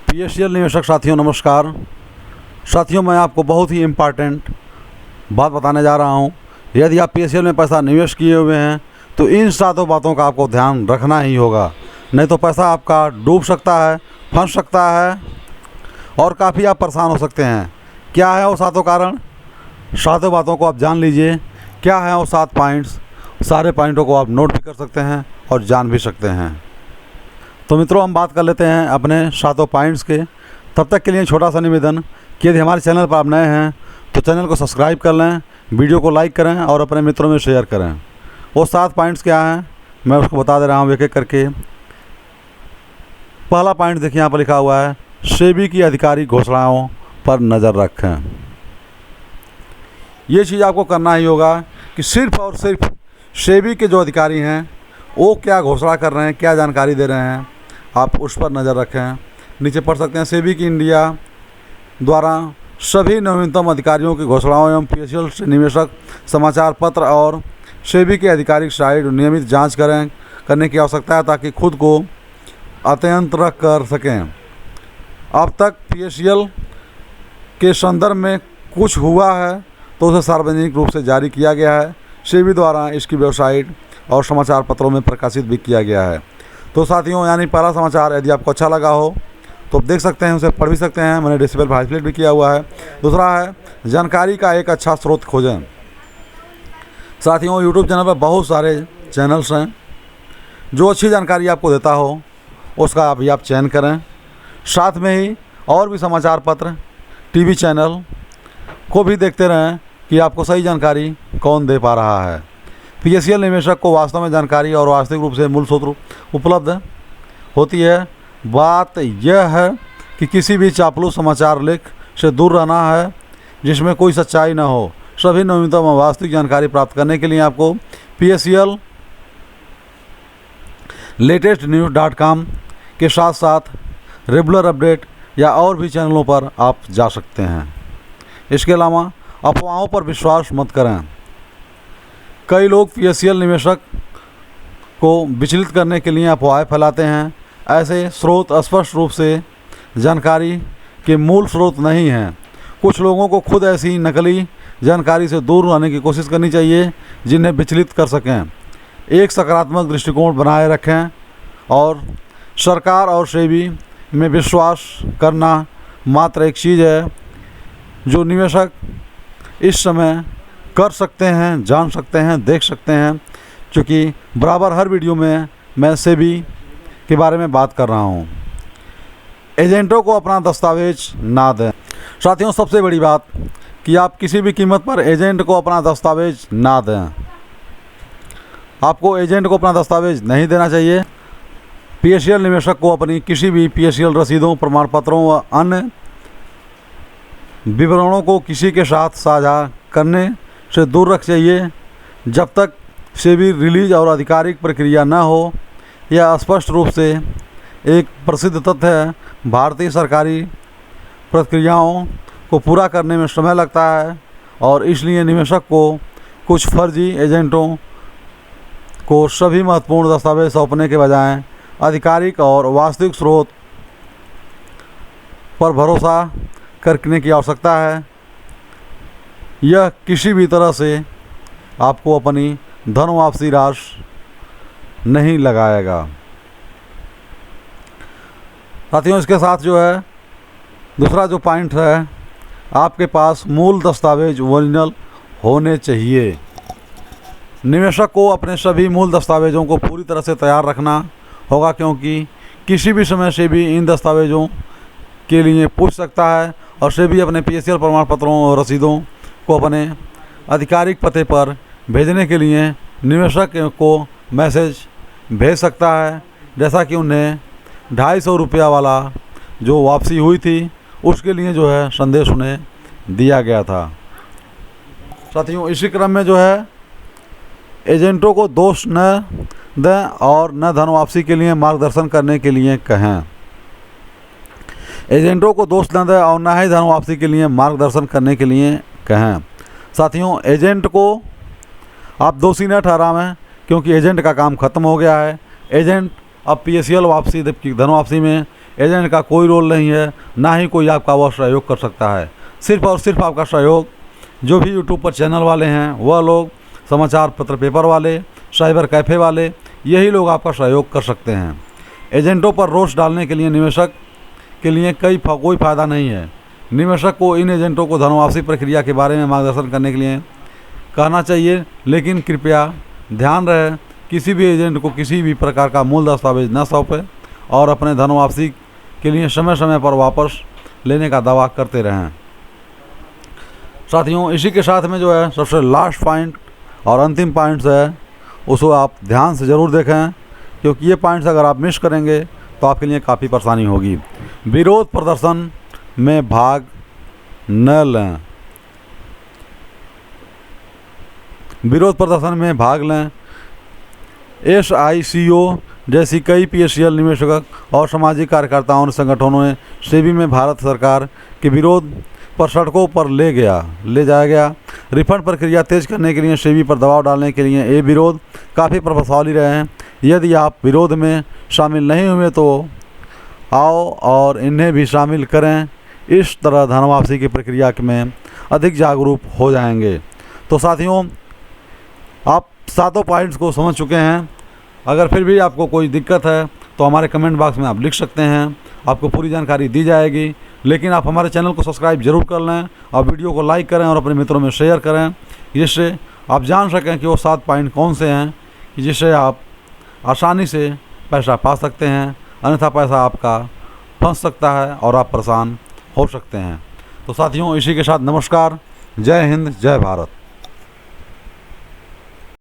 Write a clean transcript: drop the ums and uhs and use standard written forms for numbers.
PSL निवेशक साथियों नमस्कार। साथियों मैं आपको बहुत ही इम्पॉर्टेंट बात बताने जा रहा हूं। यदि आप पीएसएल में पैसा निवेश किए हुए हैं तो इन सातों बातों का आपको ध्यान रखना ही होगा, नहीं तो पैसा आपका डूब सकता है, फंस सकता है और काफ़ी आप परेशान हो सकते हैं। क्या है वो सातों कारण? सातों बातों को आप जान लीजिए। क्या है वो 7 पॉइंट्स? सारे पॉइंटों को आप नोट भी कर सकते हैं और जान भी सकते हैं। तो मित्रों हम बात कर लेते हैं अपने सातों पॉइंट्स के। तब तक के लिए छोटा सा निवेदन कि यदि हमारे चैनल पर आप नए हैं तो चैनल को सब्सक्राइब कर लें, वीडियो को लाइक करें और अपने मित्रों में शेयर करें। वो 7 पॉइंट्स क्या हैं मैं उसको बता दे रहा हूँ एक एक करके। पहला पॉइंट देखिए यहाँ पर लिखा हुआ है, सेबी की आधिकारिक घोषणाओं पर नज़र रखें। ये चीज़ आपको करना ही होगा कि सिर्फ और सिर्फ सेबी के जो अधिकारी हैं वो क्या घोषणा कर रहे हैं, क्या जानकारी दे रहे हैं, आप उस पर नज़र रखें। नीचे पढ़ सकते हैं, सेबी की इंडिया द्वारा सभी नवीनतम अधिकारियों की घोषणाओं एवं पीएसएल से निवेशक समाचार पत्र और सेबी की आधिकारिक साइट नियमित जांच करने की आवश्यकता है ताकि खुद को अद्यतन कर सकें। अब तक पीएसएल के संदर्भ में कुछ हुआ है तो उसे सार्वजनिक रूप से जारी किया गया है। सेबी द्वारा इसकी वेबसाइट और समाचार पत्रों में प्रकाशित भी किया गया है। तो साथियों यानी पहला समाचार यदि आपको अच्छा लगा हो तो आप देख सकते हैं, उसे पढ़ भी सकते हैं। मैंने डिस्प्ले पर हाईलाइट भी किया हुआ है। दूसरा है जानकारी का एक अच्छा स्रोत खोजें। साथियों यूट्यूब चैनल पर बहुत सारे चैनल्स हैं जो अच्छी जानकारी आपको देता हो, उसका आप चयन करें। साथ में ही और भी समाचार पत्र, टीवी चैनल को भी देखते रहें कि आपको सही जानकारी कौन दे पा रहा है। पीएसएल निवेशक को वास्तव में जानकारी और वास्तविक रूप से मूल स्रोत उपलब्ध होती है। बात यह है कि किसी भी चापलूस समाचार लेख से दूर रहना है जिसमें कोई सच्चाई न हो। सभी नवीनतम वास्तविक जानकारी प्राप्त करने के लिए आपको पीएसएल latestnews.com के साथ साथ रेगुलर अपडेट या और भी चैनलों पर आप जा सकते हैं। इसके अलावा अफवाहों पर विश्वास मत करें। कई लोग पीएसएल निवेशक को विचलित करने के लिए अफवाहें फैलाते हैं। ऐसे स्रोत स्पष्ट रूप से जानकारी के मूल स्रोत नहीं हैं। कुछ लोगों को खुद ऐसी नकली जानकारी से दूर रहने की कोशिश करनी चाहिए जिन्हें विचलित कर सकें। एक सकारात्मक दृष्टिकोण बनाए रखें और सरकार और सेबी में विश्वास करना मात्र एक चीज़ है जो निवेशक इस समय कर सकते हैं, जान सकते हैं, देख सकते हैं। क्योंकि बराबर हर वीडियो में मैं सेबी के बारे में बात कर रहा हूं। एजेंटों को अपना दस्तावेज ना दें। साथियों सबसे बड़ी बात कि आप किसी भी कीमत पर एजेंट को अपना दस्तावेज ना दें। आपको एजेंट को अपना दस्तावेज नहीं देना चाहिए। पीएसएल निवेशक को अपनी किसी भी पीएसएल रसीदों, प्रमाण पत्रों व अन्य विवरणों को किसी के साथ साझा करने से दूर रख चाहिए जब तक सेबी रिलीज और आधिकारिक प्रक्रिया न हो। यह स्पष्ट रूप से एक प्रसिद्ध तथ्य है। भारतीय सरकारी प्रक्रियाओं को पूरा करने में समय लगता है और इसलिए निवेशक को कुछ फर्जी एजेंटों को सभी महत्वपूर्ण दस्तावेज सौंपने के बजाय आधिकारिक और वास्तविक स्रोत पर भरोसा करने की आवश्यकता है। यह किसी भी तरह से आपको अपनी धन वापसी राशि नहीं लगाएगा। साथियों इसके साथ जो है दूसरा जो पॉइंट है, आपके पास मूल दस्तावेज ओरिजिनल होने चाहिए। निवेशक को अपने सभी मूल दस्तावेज़ों को पूरी तरह से तैयार रखना होगा क्योंकि किसी भी समय से भी इन दस्तावेज़ों के लिए पूछ सकता है और सेबी अपने पीएसएल प्रमाण पत्रों और रसीदों को अपने आधिकारिक पते पर भेजने के लिए निवेशक को मैसेज भेज सकता है। जैसा कि उन्हें 250 रुपया वाला जो वापसी हुई थी उसके लिए जो है संदेश उन्हें दिया गया था। साथियों इसी क्रम में जो है एजेंटों को दोष न दें और न धन वापसी के लिए मार्गदर्शन करने के लिए कहें। एजेंटों को दोष न दें और न ही धन वापसी के लिए मार्गदर्शन करने के लिए कहें। साथियों एजेंट को आप दोषी न ठहरावें क्योंकि एजेंट का काम ख़त्म हो गया है। एजेंट अब पीएसएल वापसी धन वापसी में एजेंट का कोई रोल नहीं है, ना ही कोई आपका वह सहयोग कर सकता है। सिर्फ और सिर्फ आपका सहयोग जो भी यूट्यूब पर चैनल वाले हैं, वह लोग, समाचार पत्र पेपर वाले, साइबर कैफ़े वाले, यही लोग आपका सहयोग कर सकते हैं। एजेंटों पर रोष डालने के लिए निवेशक के लिए कोई फ़ायदा नहीं है। निवेशक को इन एजेंटों को धन वापसी प्रक्रिया के बारे में मार्गदर्शन करने के लिए कहना चाहिए, लेकिन कृपया ध्यान रहे किसी भी एजेंट को किसी भी प्रकार का मूल दस्तावेज न सौंपे और अपने धन वापसी के लिए समय समय पर वापस लेने का दावा करते रहें। साथियों, इसी के साथ में जो है सबसे लास्ट पॉइंट और अंतिम पॉइंट्स है, उसको आप ध्यान से ज़रूर देखें, क्योंकि ये पॉइंट्स अगर आप मिस करेंगे तो आपके लिए काफ़ी परेशानी होगी। विरोध प्रदर्शन में भाग न लें। विरोध प्रदर्शन में भाग लें। SICO जैसी कई PSCL निवेशक और सामाजिक कार्यकर्ताओं ने संगठनों ने सेबी में भारत सरकार के विरोध पर सड़कों पर ले जाया गया। रिफंड प्रक्रिया तेज करने के लिए सेबी पर दबाव डालने के लिए ये विरोध काफ़ी प्रभावशाली रहे हैं। यदि आप विरोध में शामिल नहीं हुए तो आओ और इन्हें भी शामिल करें। इस तरह धन वापसी की प्रक्रिया में अधिक जागरूक हो जाएंगे। तो साथियों, आप सातों पॉइंट्स को समझ चुके हैं। अगर फिर भी आपको कोई दिक्कत है तो हमारे कमेंट बॉक्स में आप लिख सकते हैं, आपको पूरी जानकारी दी जाएगी। लेकिन आप हमारे चैनल को सब्सक्राइब जरूर कर लें और वीडियो को लाइक करें और अपने मित्रों में शेयर करें, जिससे आप जान सकें कि वो 7 पॉइंट कौन से हैं कि जिससे आप आसानी से पैसा पा सकते हैं। अन्यथा पैसा आपका फंस सकता है और आप परेशान हो सकते हैं। तो साथियों, इसी के साथ नमस्कार, जय हिंद, जय भारत।